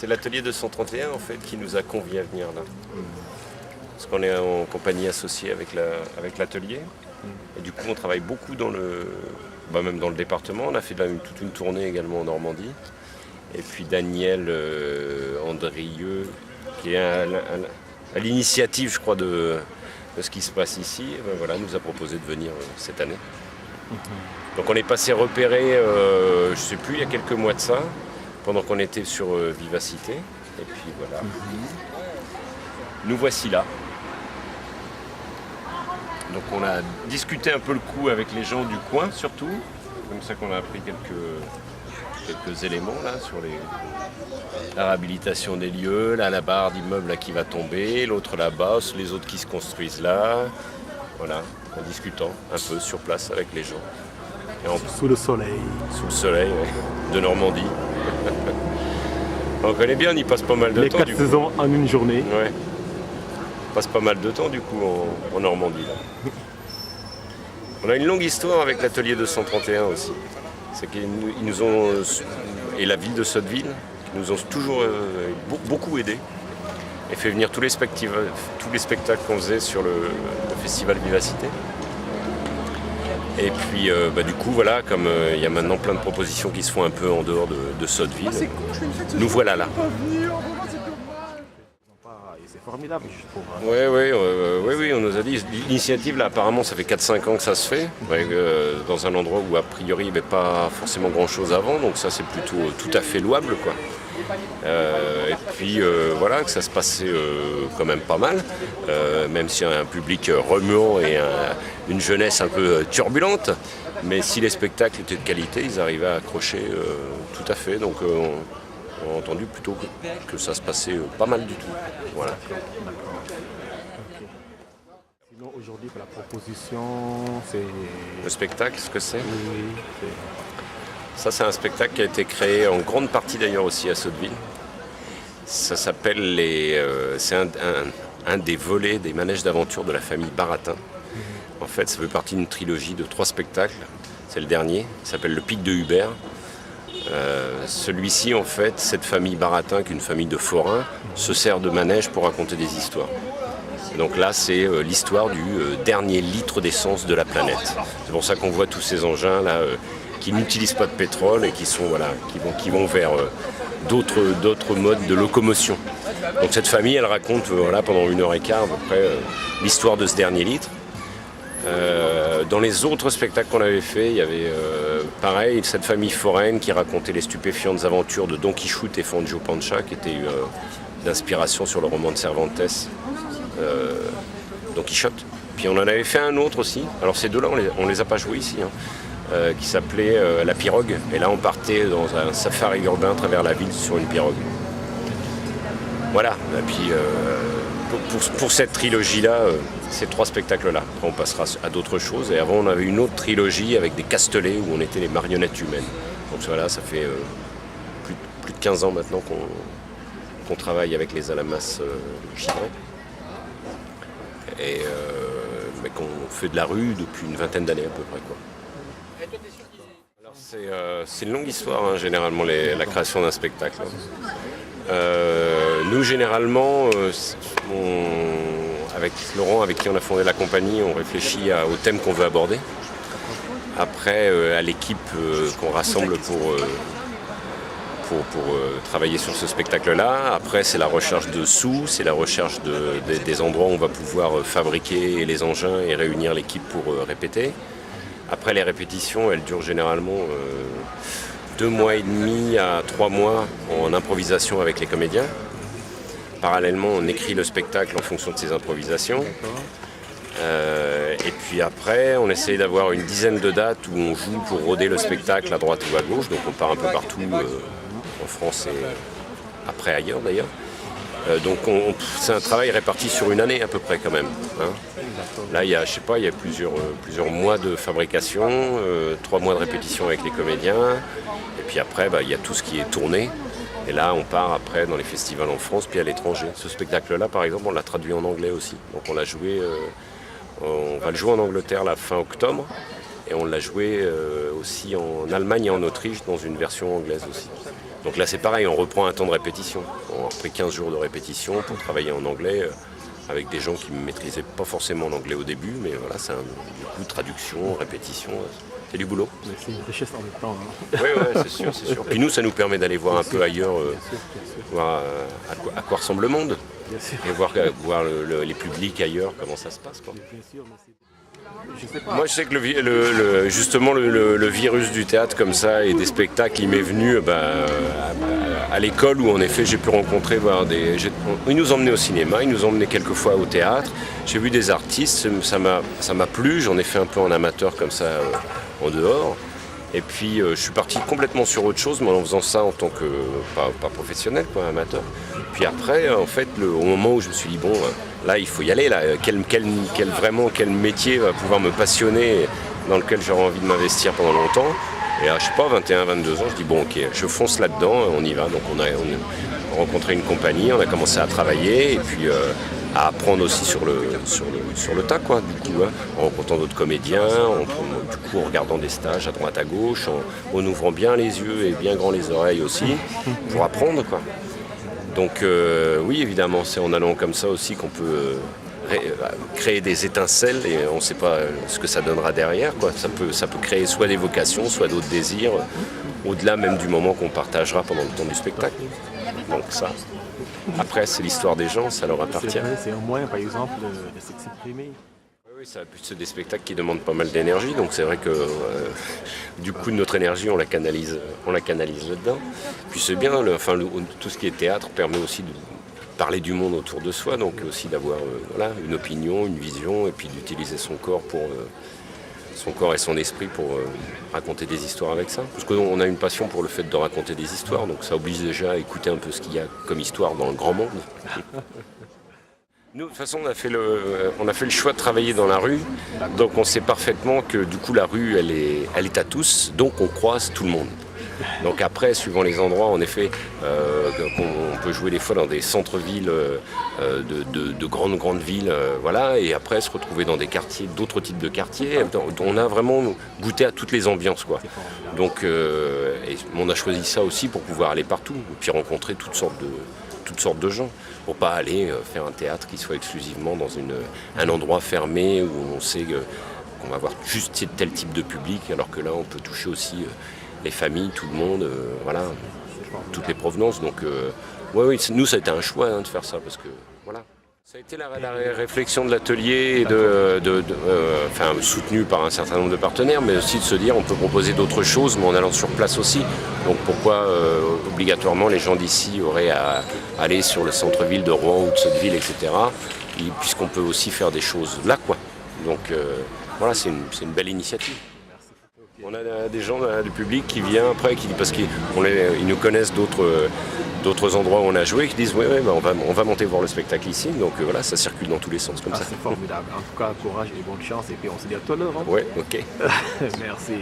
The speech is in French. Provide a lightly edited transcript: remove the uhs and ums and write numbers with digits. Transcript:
C'est l'atelier 231 en fait qui nous a conviés à venir là. Parce qu'on est en compagnie associée avec l'atelier. Et du coup on travaille beaucoup même dans le département. On a fait toute une tournée également en Normandie. Et puis Daniel Andrieux, qui est à l'initiative je crois de ce qui se passe ici, nous a proposé de venir cette année. Donc on est passé repérer, je ne sais plus, il y a quelques mois de ça, pendant qu'on était sur Vivacité. Et puis voilà. Nous voici là. Donc on a discuté un peu le coup avec les gens du coin surtout. C'est comme ça qu'on a appris quelques éléments là sur la réhabilitation des lieux, là la barre d'immeuble là, qui va tomber, l'autre là-bas, les autres qui se construisent là. Voilà, en discutant un peu sur place avec les gens. Sous le soleil. Sous le soleil, ouais, de Normandie. On connaît bien, on y passe pas mal de temps. Les 4 saisons en une journée. Ouais. On passe pas mal de temps du coup en Normandie. Là. On a une longue histoire avec l'atelier 231 aussi. C'est qu'ils nous ont, et la ville de Sotteville, qui nous ont toujours beaucoup aidés et fait venir tous les spectacles qu'on faisait sur le festival Vivacité. Et puis du coup voilà, comme il y a maintenant plein de propositions qui se font un peu en dehors de Sotteville, nous voilà là. C'est formidable, je trouve. Oui, on nous a dit, l'initiative là apparemment ça fait 4-5 ans que ça se fait, dans un endroit où a priori il n'y avait pas forcément grand chose avant, donc ça c'est plutôt tout à fait louable quoi. Et puis voilà, que ça se passait quand même pas mal, même s'il y a un public remuant et une jeunesse un peu turbulente, mais si les spectacles étaient de qualité, ils arrivaient à accrocher tout à fait, donc on a entendu plutôt que ça se passait pas mal du tout. Voilà. Sinon aujourd'hui pour la proposition, c'est... Le spectacle, ce que c'est ? Oui. Ça, c'est un spectacle qui a été créé en grande partie d'ailleurs aussi à Sotteville. Ça s'appelle c'est un des volets des manèges d'aventure de la famille Baratin. En fait, ça fait partie d'une trilogie de 3 spectacles. C'est le dernier, il s'appelle Le Pic de Hubert. Celui-ci, en fait, cette famille Baratin, qui est une famille de forains, se sert de manège pour raconter des histoires. Et donc là, c'est l'histoire du dernier litre d'essence de la planète. C'est pour ça qu'on voit tous ces engins là qui n'utilisent pas de pétrole et qui vont vers d'autres modes de locomotion. Donc cette famille, elle raconte pendant 1h15 à peu près l'histoire de ce dernier litre. Dans les autres spectacles qu'on avait fait, il y avait pareil, cette famille foraine qui racontait les stupéfiantes aventures de Don Quichotte et Fangio Pancha, qui était d'inspiration sur le roman de Cervantes, Don Quichotte. Puis on en avait fait un autre aussi, alors ces deux-là on les a pas joués ici, qui s'appelait La Pirogue, et là on partait dans un safari urbain à travers la ville sur une pirogue. Voilà, et puis pour cette trilogie-là, ces 3 spectacles-là. Après, on passera à d'autres choses. Et avant, on avait une autre trilogie avec des Castellets où on était les marionnettes humaines. Donc voilà, ça fait plus de 15 ans maintenant qu'on travaille avec les Alamas Chidré. Et mais qu'on fait de la rue depuis une vingtaine d'années à peu près, quoi. Alors c'est une longue histoire, généralement, la création d'un spectacle. Nous, généralement, avec Laurent, avec qui on a fondé la compagnie, on réfléchit au thème qu'on veut aborder. Après, à l'équipe qu'on rassemble pour travailler sur ce spectacle-là. Après, c'est la recherche de sous, c'est la recherche des endroits où on va pouvoir fabriquer les engins et réunir l'équipe pour répéter. Après, les répétitions, elles durent généralement 2 mois et demi à 3 mois en improvisation avec les comédiens. Parallèlement, on écrit le spectacle en fonction de ces improvisations. Et puis après, on essaye d'avoir une dizaine de dates où on joue pour rôder le spectacle à droite ou à gauche. Donc on part un peu partout en France et après ailleurs d'ailleurs. Donc c'est un travail réparti sur une année à peu près quand même. Là, il y a plusieurs mois de fabrication, 3 mois de répétition avec les comédiens. Et puis après, il y a tout ce qui est tourné. Et là, on part après dans les festivals en France puis à l'étranger. Ce spectacle-là, par exemple, on l'a traduit en anglais aussi. Donc on l'a joué, on va le jouer en Angleterre la fin octobre. Et on l'a joué aussi en Allemagne et en Autriche dans une version anglaise aussi. Donc là c'est pareil, on reprend un temps de répétition. On a repris 15 jours de répétition pour travailler en anglais avec des gens qui ne maîtrisaient pas forcément l'anglais au début, mais voilà, c'est du coup traduction, répétition, c'est du boulot. Mais c'est une richesse en même temps. Oui, c'est sûr, c'est sûr. Puis nous, ça nous permet d'aller voir un peu ailleurs, voir à quoi ressemble le monde, et voir les publics ailleurs, comment ça se passe, quoi. Bien sûr, mais je sais pas. Moi, je sais que justement le virus du théâtre comme ça et des spectacles, il m'est venu à l'école où en effet j'ai pu rencontrer ils nous emmenaient au cinéma, ils nous emmenaient quelquefois au théâtre. J'ai vu des artistes, ça m'a plu, j'en ai fait un peu en amateur comme ça en dehors. Et puis je suis parti complètement sur autre chose, mais en faisant ça en tant que pas professionnel, quoi, amateur. Puis après, en fait, au moment où je me suis dit bon, là il faut y aller, là, quel métier va pouvoir me passionner, dans lequel j'aurai envie de m'investir pendant longtemps. Et à, je sais pas, 21, 22 ans, je dis bon ok, je fonce là-dedans, on y va. Donc on a rencontré une compagnie, on a commencé à travailler et puis à apprendre aussi sur le tas, quoi, du coup, hein, en rencontrant d'autres comédiens, du coup en regardant des stages à droite à gauche, en ouvrant bien les yeux et bien grand les oreilles aussi, pour apprendre, quoi. Donc oui, évidemment, c'est en allant comme ça aussi qu'on peut créer des étincelles et on ne sait pas ce que ça donnera derrière, quoi. Ça peut créer soit des vocations, soit d'autres désirs, au-delà même du moment qu'on partagera pendant le temps du spectacle. Donc ça, après c'est l'histoire des gens, ça leur appartient. C'est un moyen, par exemple, de s'exprimer. Oui, ça a pu être des spectacles qui demandent pas mal d'énergie, donc c'est vrai que du coup notre énergie on la canalise là-dedans. Puis c'est bien, tout ce qui est théâtre permet aussi de parler du monde autour de soi, donc aussi d'avoir une opinion, une vision, et puis d'utiliser son corps et son esprit pour raconter des histoires avec ça. Parce qu'on a une passion pour le fait de raconter des histoires, donc ça oblige déjà à écouter un peu ce qu'il y a comme histoire dans le grand monde. Nous, de toute façon, on a fait le choix de travailler dans la rue, donc on sait parfaitement que du coup la rue, elle est à tous, donc on croise tout le monde. Donc après, suivant les endroits, en effet, on peut jouer des fois dans des centres-villes de grandes villes, voilà, et après se retrouver dans des quartiers, d'autres types de quartiers. On a vraiment goûté à toutes les ambiances, quoi. Donc, on a choisi ça aussi pour pouvoir aller partout, et puis rencontrer toutes sortes de gens, pour pas aller faire un théâtre qui soit exclusivement dans un endroit fermé où on sait qu'on va avoir juste tel type de public, alors que là, on peut toucher aussi les familles, tout le monde, voilà, toutes les provenances. Donc, oui, nous, ça a été un choix de faire ça, parce que, voilà. Ça a été la réflexion de l'atelier, soutenue par un certain nombre de partenaires, mais aussi de se dire on peut proposer d'autres choses, mais en allant sur place aussi. Donc pourquoi obligatoirement les gens d'ici auraient à aller sur le centre-ville de Rouen ou de cette ville, etc. Puisqu'on peut aussi faire des choses là, quoi. Donc voilà, c'est une belle initiative. On a des gens du public qui viennent après, parce qu'ils nous connaissent d'autres endroits où on a joué, qui disent ouais, on va monter voir le spectacle ici. Donc voilà, ça circule dans tous les sens comme ça. C'est formidable. En tout cas, courage et bonne chance. Et puis on se dit à tout à l'heure. Ouais, ok. Merci.